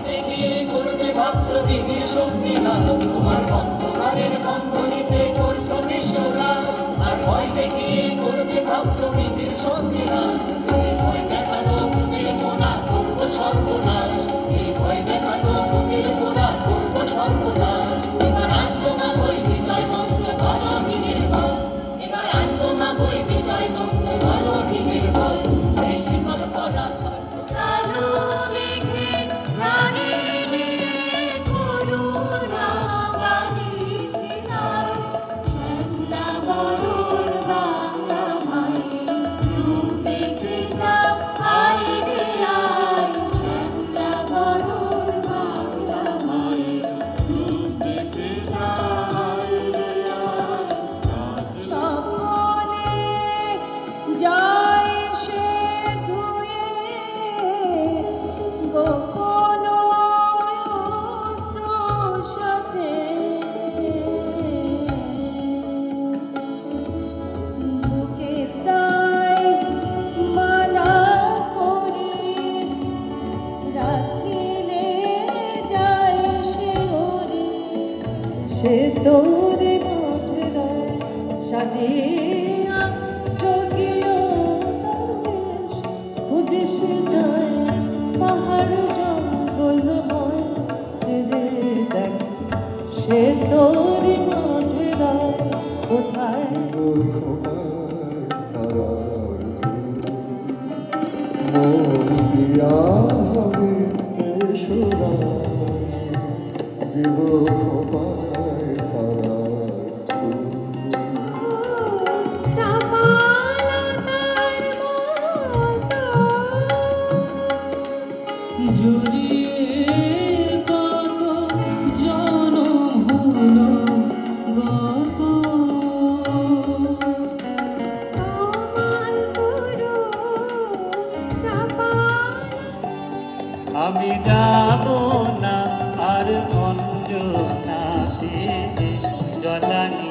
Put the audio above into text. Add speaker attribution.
Speaker 1: ভয়তে গিয়ে করবে ভাবছো বিধির শক্তি না, তোমার অন্ধকারের বন্ধনীতে করছো বিশ্বরাজ। আর ভয়তে গিয়ে করবে ভাবছো বিধির শক্তি না, এই ভয় দেখানো বুকের মোনা করবো সর্বনাশ, এই ভয় দেখানো বুকের মোনা করবো সর্বনাশ। এবার আনবো মা বই বিজয় মন্ত্র বলহীনের ভয়, এবার আনবো মা বই বিজয় মন্ত্র বলহীনের ভয়। শিকল পরা কালো মেঘে জানিলে করুণা বাড়িছে নাই, শ্যামলা বরণ বাংলা মায়ের রূপ দেখে যাও আয় রে আয়, শ্যামলা বরণ বাংলা মায়ের রূপ দেখে যাও আয় রে আয়। স্বপনে যায় সে ধুয়ে গোপন অস্ত্র সাথে, বুকে তাই মালা করি রাখিলে যায় সে ওরে, সে তোরে মাঝরা সাজিয়া যোগীয় দরবেশ খুঁজে সে যায় পাহাড় জঙ্গলময়, যে যে দেখ সে তোরে মাঝরা কোথায়। চাপালতার মতো জড়িয়ে কত জনম হলো গত, তোমার গুরু চাপাল। আমি যাব না আর অঞ্জনাতে জলানি